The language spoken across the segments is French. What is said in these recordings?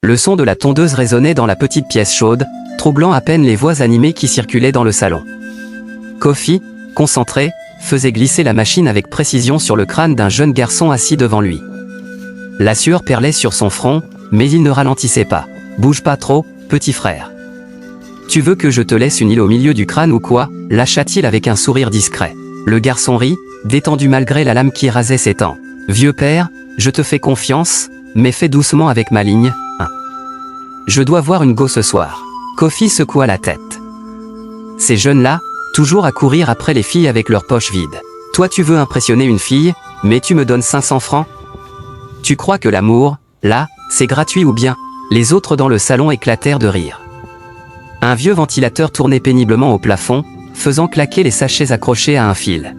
Le son de la tondeuse résonnait dans la petite pièce chaude, troublant à peine les voix animées qui circulaient dans le salon. Kofi, concentré, faisait glisser la machine avec précision sur le crâne d'un jeune garçon assis devant lui. La sueur perlait sur son front, mais il ne ralentissait pas. « Bouge pas trop, petit frère. Tu veux que je te laisse une île au milieu du crâne ou quoi » lâcha-t-il avec un sourire discret. Le garçon rit, détendu malgré la lame qui rasait ses tempes. « Vieux père, je te fais confiance, mais fais doucement avec ma ligne, hein. Je dois voir une go ce soir. » Kofi secoua la tête. Ces jeunes-là, toujours à courir après les filles avec leurs poches vides. Toi tu veux impressionner une fille, mais tu me donnes 500 francs ? Tu crois que l'amour, là, c'est gratuit ou bien ? Les autres dans le salon éclatèrent de rire. Un vieux ventilateur tournait péniblement au plafond, faisant claquer les sachets accrochés à un fil.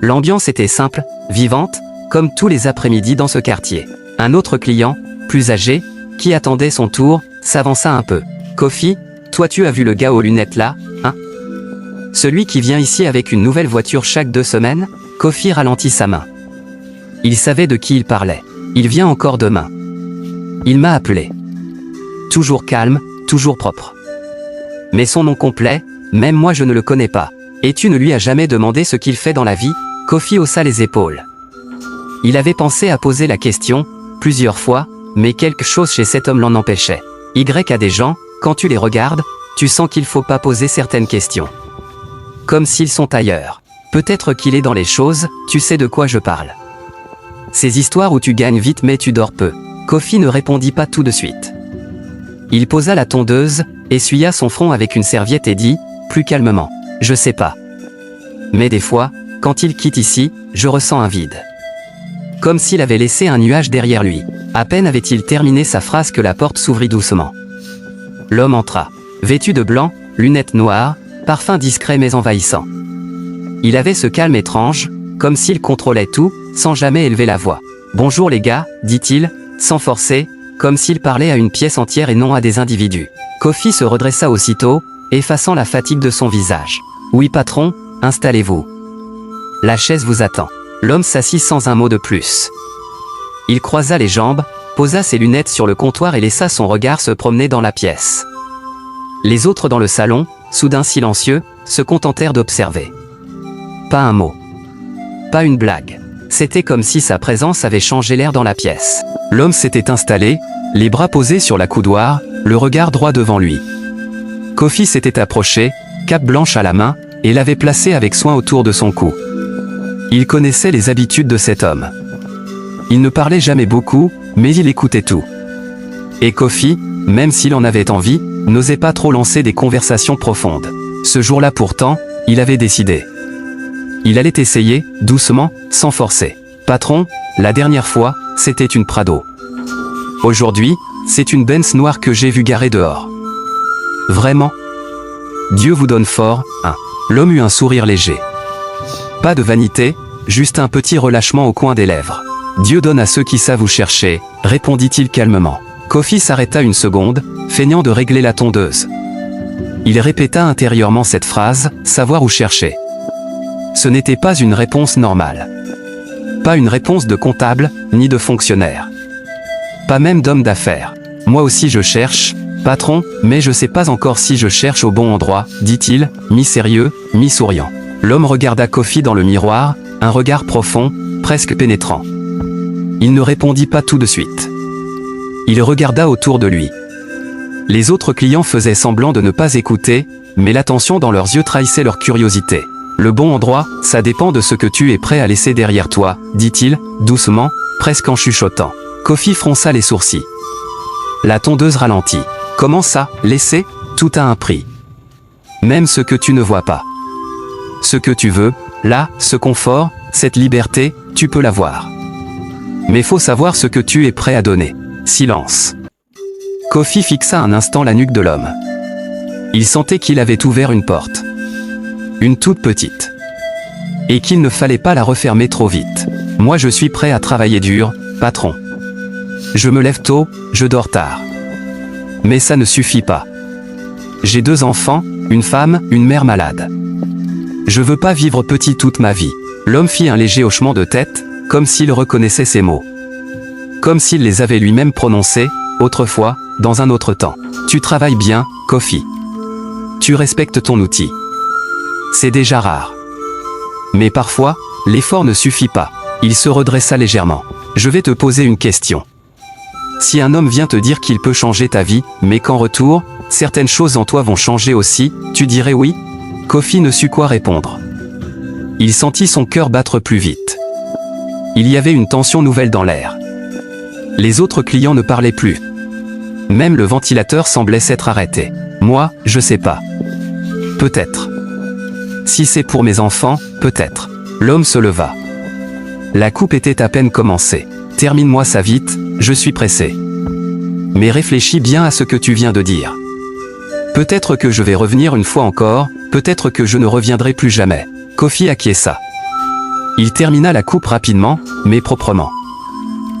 L'ambiance était simple, vivante, comme tous les après-midi dans ce quartier. Un autre client, plus âgé, qui attendait son tour, s'avança un peu. « Kofi, toi tu as vu le gars aux lunettes là, hein ? Celui qui vient ici avec une nouvelle voiture chaque 2 semaines ?» Kofi ralentit sa main. Il savait de qui il parlait. « Il vient encore demain. Il m'a appelé. » Toujours calme, toujours propre. Mais son nom complet, même moi je ne le connais pas. Et tu ne lui as jamais demandé ce qu'il fait dans la vie ? Kofi haussa les épaules. Il avait pensé à poser la question, plusieurs fois, mais quelque chose chez cet homme l'en empêchait. Y a des gens, quand tu les regardes, tu sens qu'il faut pas poser certaines questions. Comme s'ils sont ailleurs. Peut-être qu'il est dans les choses, tu sais de quoi je parle. Ces histoires où tu gagnes vite mais tu dors peu. Kofi ne répondit pas tout de suite. Il posa la tondeuse, essuya son front avec une serviette et dit, plus calmement, « Je sais pas. Mais des fois, quand il quitte ici, je ressens un vide. » Comme s'il avait laissé un nuage derrière lui. À peine avait-il terminé sa phrase que la porte s'ouvrit doucement. L'homme entra. Vêtu de blanc, lunettes noires, parfum discret mais envahissant. Il avait ce calme étrange, comme s'il contrôlait tout, sans jamais élever la voix. « Bonjour les gars, dit-il, sans forcer, comme s'il parlait à une pièce entière et non à des individus. » Kofi se redressa aussitôt, effaçant la fatigue de son visage. « Oui patron, installez-vous. La chaise vous attend. » L'homme s'assit sans un mot de plus. Il croisa les jambes, posa ses lunettes sur le comptoir et laissa son regard se promener dans la pièce. Les autres dans le salon, soudain silencieux, se contentèrent d'observer. Pas un mot. Pas une blague. C'était comme si sa présence avait changé l'air dans la pièce. L'homme s'était installé, les bras posés sur la coudoir, le regard droit devant lui. Kofi s'était approché, cape blanche à la main, et l'avait placée avec soin autour de son cou. Il connaissait les habitudes de cet homme. Il ne parlait jamais beaucoup, mais il écoutait tout. Et Kofi, même s'il en avait envie, n'osait pas trop lancer des conversations profondes. Ce jour-là pourtant, il avait décidé. Il allait essayer, doucement, sans forcer. « Patron, la dernière fois, c'était une Prado. Aujourd'hui, c'est une Benz noire que j'ai vue garée dehors. Vraiment ? Dieu vous donne fort, hein ?» L'homme eut un sourire léger. Pas de vanité, juste un petit relâchement au coin des lèvres. « Dieu donne à ceux qui savent où chercher », répondit-il calmement. Kofi s'arrêta une seconde, feignant de régler la tondeuse. Il répéta intérieurement cette phrase, « savoir où chercher ». Ce n'était pas une réponse normale. Pas une réponse de comptable, ni de fonctionnaire. Pas même d'homme d'affaires. « Moi aussi je cherche, patron, mais je sais pas encore si je cherche au bon endroit, » dit-il, mi-sérieux, mi-souriant. L'homme regarda Kofi dans le miroir, un regard profond, presque pénétrant. Il ne répondit pas tout de suite. Il regarda autour de lui. Les autres clients faisaient semblant de ne pas écouter, mais l'attention dans leurs yeux trahissait leur curiosité. « Le bon endroit, ça dépend de ce que tu es prêt à laisser derrière toi, » dit-il, doucement, presque en chuchotant. Kofi fronça les sourcils. La tondeuse ralentit. « Comment ça, laisser ? Tout a un prix. Même ce que tu ne vois pas. Ce que tu veux, là, ce confort, cette liberté, tu peux l'avoir. Mais faut savoir ce que tu es prêt à donner. » Silence. Kofi fixa un instant la nuque de l'homme. Il sentait qu'il avait ouvert une porte. Une toute petite. Et qu'il ne fallait pas la refermer trop vite. « Moi je suis prêt à travailler dur, patron. Je me lève tôt, je dors tard. Mais ça ne suffit pas. J'ai 2 enfants, une femme, une mère malade. Je veux pas vivre petit toute ma vie. » L'homme fit un léger hochement de tête, comme s'il reconnaissait ces mots. Comme s'il les avait lui-même prononcés, autrefois, dans un autre temps. Tu travailles bien, Kofi. Tu respectes ton outil. C'est déjà rare. Mais parfois, l'effort ne suffit pas. Il se redressa légèrement. Je vais te poser une question. Si un homme vient te dire qu'il peut changer ta vie, mais qu'en retour, certaines choses en toi vont changer aussi, tu dirais oui? Kofi ne sut quoi répondre. Il sentit son cœur battre plus vite. Il y avait une tension nouvelle dans l'air. Les autres clients ne parlaient plus. Même le ventilateur semblait s'être arrêté. Moi, je sais pas. Peut-être. Si c'est pour mes enfants, peut-être. L'homme se leva. La coupe était à peine commencée. Termine-moi ça vite, je suis pressé. Mais réfléchis bien à ce que tu viens de dire. Peut-être que je vais revenir une fois encore, peut-être que je ne reviendrai plus jamais. Kofi acquiesça. Il termina la coupe rapidement, mais proprement.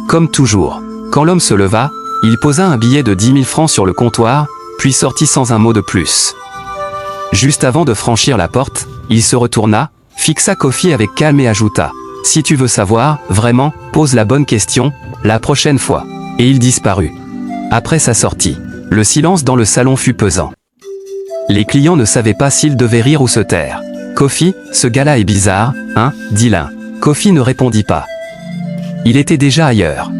Comme toujours, quand l'homme se leva, il posa un billet de 10 000 francs sur le comptoir, puis sortit sans un mot de plus. Juste avant de franchir la porte, il se retourna, fixa Kofi avec calme et ajouta « Si tu veux savoir, vraiment, pose la bonne question, la prochaine fois. » Et il disparut. Après sa sortie, le silence dans le salon fut pesant. Les clients ne savaient pas s'ils devaient rire ou se taire. « Kofi, ce gars-là est bizarre, hein ?» dit l'un. Kofi ne répondit pas. Il était déjà ailleurs.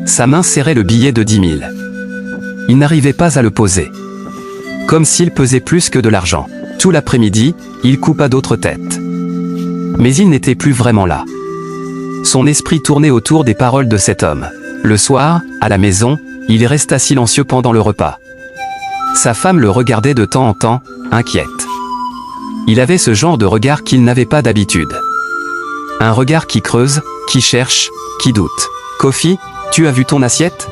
Sa main serrait le billet de 10 000. Il n'arrivait pas à le poser. Comme s'il pesait plus que de l'argent. Tout l'après-midi, il coupa d'autres têtes. Mais il n'était plus vraiment là. Son esprit tournait autour des paroles de cet homme. Le soir, à la maison, il resta silencieux pendant le repas. Sa femme le regardait de temps en temps, inquiète. Il avait ce genre de regard qu'il n'avait pas d'habitude. Un regard qui creuse, qui cherche, qui doute. « Kofi, tu as vu ton assiette?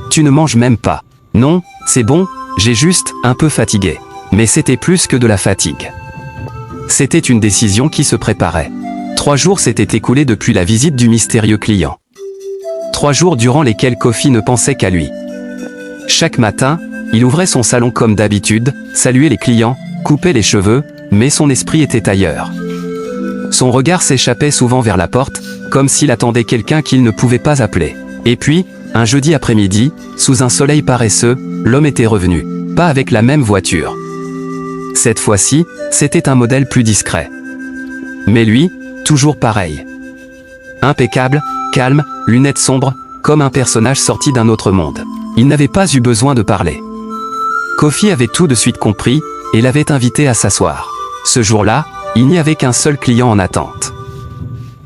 Tu ne manges même pas. » « Non, c'est bon, j'ai juste un peu fatigué. » Mais c'était plus que de la fatigue. C'était une décision qui se préparait. 3 jours s'étaient écoulés depuis la visite du mystérieux client. 3 jours durant lesquels Kofi ne pensait qu'à lui. Chaque matin, il ouvrait son salon comme d'habitude, saluait les clients, coupait les cheveux, mais son esprit était ailleurs. Son regard s'échappait souvent vers la porte, comme s'il attendait quelqu'un qu'il ne pouvait pas appeler. Et puis, un jeudi après-midi, sous un soleil paresseux, l'homme était revenu. Pas avec la même voiture. Cette fois-ci, c'était un modèle plus discret. Mais lui, toujours pareil. Impeccable, calme, lunettes sombres, comme un personnage sorti d'un autre monde. Il n'avait pas eu besoin de parler. Kofi avait tout de suite compris, et l'avait invité à s'asseoir. Ce jour-là, il n'y avait qu'un seul client en attente.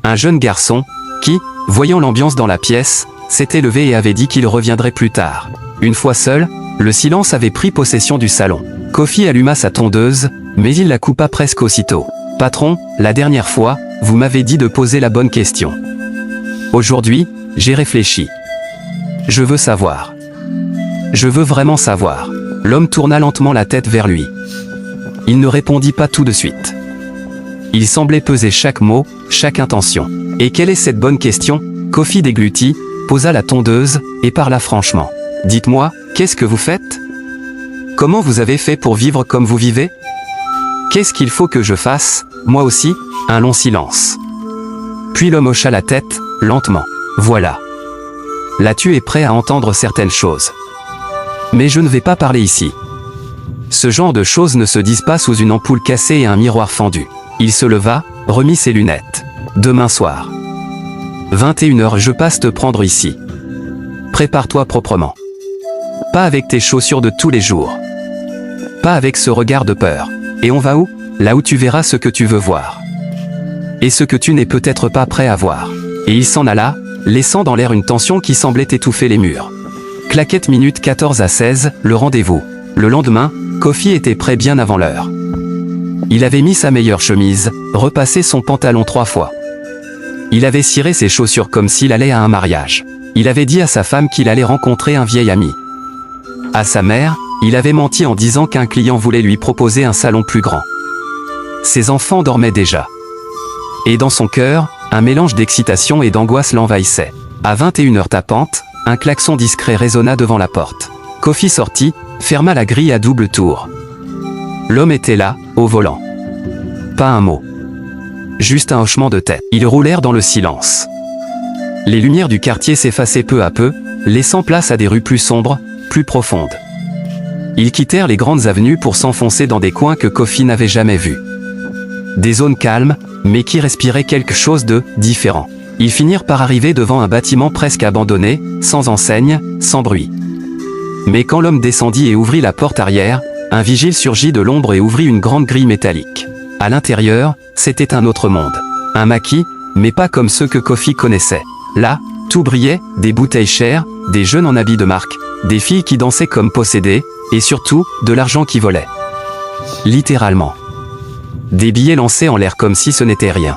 Un jeune garçon, qui, voyant l'ambiance dans la pièce, s'était levé et avait dit qu'il reviendrait plus tard. Une fois seul, le silence avait pris possession du salon. Kofi alluma sa tondeuse, mais il la coupa presque aussitôt. « Patron, la dernière fois, vous m'avez dit de poser la bonne question. Aujourd'hui, j'ai réfléchi. Je veux savoir. Je veux vraiment savoir. » L'homme tourna lentement la tête vers lui. Il ne répondit pas tout de suite. Il semblait peser chaque mot, chaque intention. « Et quelle est cette bonne question ?» Kofi déglutit, posa la tondeuse, et parla franchement. « Dites-moi, qu'est-ce que vous faites? Comment vous avez fait pour vivre comme vous vivez? Qu'est-ce qu'il faut que je fasse, moi aussi ?» Un long silence. Puis l'homme hocha la tête, lentement. « Voilà. Là tu es prêt à entendre certaines choses. Mais je ne vais pas parler ici. Ce genre de choses ne se disent pas sous une ampoule cassée et un miroir fendu. » Il se leva, remit ses lunettes. « Demain soir. 21h je passe te prendre ici. Prépare-toi proprement. Pas avec tes chaussures de tous les jours. Pas avec ce regard de peur. Et on va où? Là où tu verras ce que tu veux voir. Et ce que tu n'es peut-être pas prêt à voir. » Et il s'en alla, laissant dans l'air une tension qui semblait étouffer les murs. Claquette minute 14 à 16, le rendez-vous. Le lendemain, Kofi était prêt bien avant l'heure. Il avait mis sa meilleure chemise, repassé son pantalon 3 fois. Il avait ciré ses chaussures comme s'il allait à un mariage. Il avait dit à sa femme qu'il allait rencontrer un vieil ami. À sa mère, il avait menti en disant qu'un client voulait lui proposer un salon plus grand. Ses enfants dormaient déjà. Et dans son cœur, un mélange d'excitation et d'angoisse l'envahissait. À 21h tapante, un klaxon discret résonna devant la porte. Kofi sortit, ferma la grille à double tour. L'homme était là, au volant. Pas un mot. Juste un hochement de tête. Ils roulèrent dans le silence. Les lumières du quartier s'effaçaient peu à peu, laissant place à des rues plus sombres, plus profondes. Ils quittèrent les grandes avenues pour s'enfoncer dans des coins que Kofi n'avait jamais vus. Des zones calmes, mais qui respiraient quelque chose de différent. Ils finirent par arriver devant un bâtiment presque abandonné, sans enseigne, sans bruit. Mais quand l'homme descendit et ouvrit la porte arrière, un vigile surgit de l'ombre et ouvrit une grande grille métallique. À l'intérieur, c'était un autre monde. Un maquis, mais pas comme ceux que Kofi connaissait. Là, tout brillait, des bouteilles chères, des jeunes en habits de marque, des filles qui dansaient comme possédées, et surtout, de l'argent qui volait. Littéralement. Des billets lancés en l'air comme si ce n'était rien.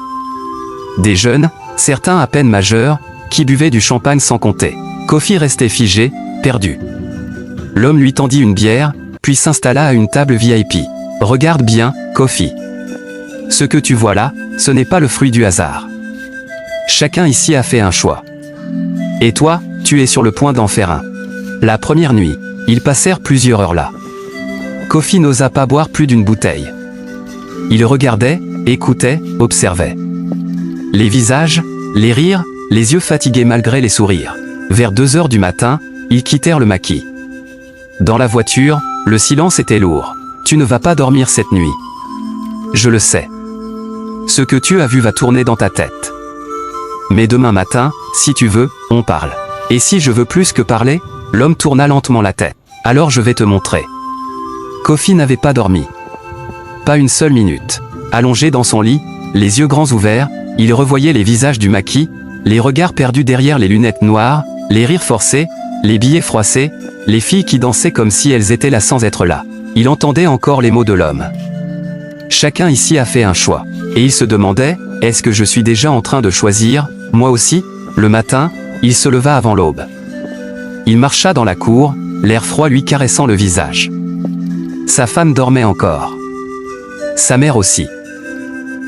Des jeunes, certains à peine majeurs, qui buvaient du champagne sans compter. Kofi restait figé, perdu. L'homme lui tendit une bière, puis s'installa à une table VIP. « Regarde bien, Kofi. Ce que tu vois là, ce n'est pas le fruit du hasard. Chacun ici a fait un choix. Et toi, tu es sur le point d'en faire un. » La première nuit, ils passèrent plusieurs heures là. Kofi n'osa pas boire plus d'une bouteille. Il regardait, écoutait, observait. Les visages, les rires, les yeux fatigués malgré les sourires. Vers 2 heures du matin, ils quittèrent le maquis. Dans la voiture, le silence était lourd. « Tu ne vas pas dormir cette nuit. Je le sais. Ce que tu as vu va tourner dans ta tête. Mais demain matin, si tu veux, on parle. Et si je veux plus que parler ?» L'homme tourna lentement la tête. « Alors je vais te montrer. » Kofi n'avait pas dormi. Pas une seule minute. Allongé dans son lit, les yeux grands ouverts, il revoyait les visages du maquis, les regards perdus derrière les lunettes noires, les rires forcés, les billets froissés, les filles qui dansaient comme si elles étaient là sans être là. Il entendait encore les mots de l'homme. Chacun ici a fait un choix. Et il se demandait, est-ce que je suis déjà en train de choisir, moi aussi? Le matin, il se leva avant l'aube. Il marcha dans la cour, l'air froid lui caressant le visage. Sa femme dormait encore. Sa mère aussi.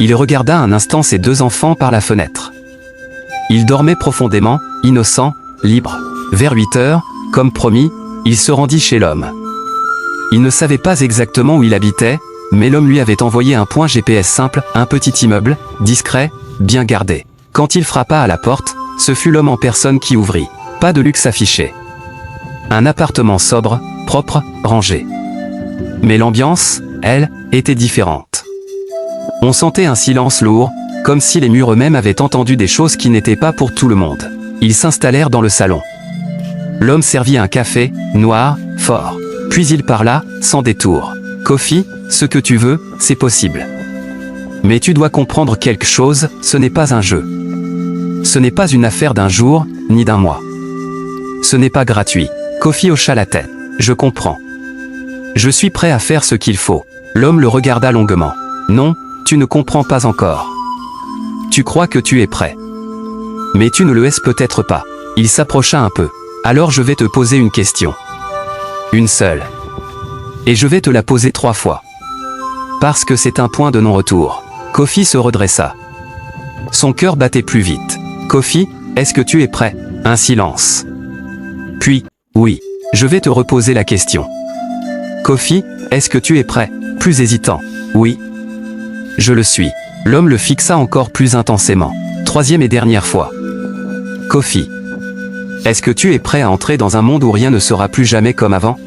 Il regarda un instant ses 2 enfants par la fenêtre. Ils dormaient profondément, innocents, libres. Vers 8 heures, comme promis, il se rendit chez l'homme. Il ne savait pas exactement où il habitait, mais l'homme lui avait envoyé un point GPS simple, un petit immeuble, discret, bien gardé. Quand il frappa à la porte, ce fut l'homme en personne qui ouvrit. Pas de luxe affiché. Un appartement sobre, propre, rangé. Mais l'ambiance, elle, était différente. On sentait un silence lourd, comme si les murs eux-mêmes avaient entendu des choses qui n'étaient pas pour tout le monde. Ils s'installèrent dans le salon. L'homme servit un café, noir, fort. Puis il parla, sans détour. « Kofi, ce que tu veux, c'est possible. Mais tu dois comprendre quelque chose, ce n'est pas un jeu. Ce n'est pas une affaire d'un jour, ni d'un mois. Ce n'est pas gratuit. » Kofi hocha la tête. « Je comprends. Je suis prêt à faire ce qu'il faut. » L'homme le regarda longuement. « Non, tu ne comprends pas encore. Tu crois que tu es prêt. Mais tu ne le es peut-être pas. » Il s'approcha un peu. « Alors je vais te poser une question. Une seule. Et je vais te la poser 3 fois. Parce que c'est un point de non-retour. » Kofi se redressa. Son cœur battait plus vite. « Kofi, est-ce que tu es prêt ?» Un silence. Puis, « Oui. Je vais te reposer la question. Kofi, est-ce que tu es prêt ?» Plus hésitant. « Oui. Je le suis. » L'homme le fixa encore plus intensément. 3e et dernière fois. « Kofi. Est-ce que tu es prêt à entrer dans un monde où rien ne sera plus jamais comme avant?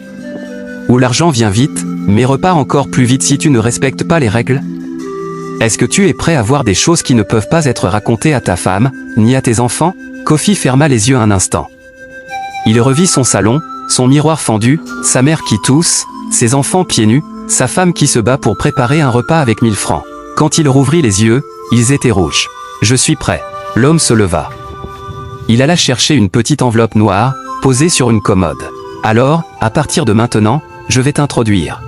Où l'argent vient vite, mais repart encore plus vite si tu ne respectes pas les règles? Est-ce que tu es prêt à voir des choses qui ne peuvent pas être racontées à ta femme, ni à tes enfants? » Kofi ferma les yeux un instant. Il revit son salon, son miroir fendu, sa mère qui tousse, ses enfants pieds nus, sa femme qui se bat pour préparer un repas avec 1000 francs. Quand il rouvrit les yeux, ils étaient rouges. « Je suis prêt. » L'homme se leva. Il alla chercher une petite enveloppe noire, posée sur une commode. « Alors, à partir de maintenant, je vais t'introduire.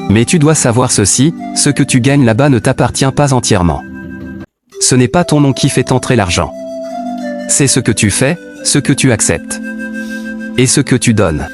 Mais tu dois savoir ceci, ce que tu gagnes là-bas ne t'appartient pas entièrement. Ce n'est pas ton nom qui fait entrer l'argent. C'est ce que tu fais, ce que tu acceptes. Et ce que tu donnes.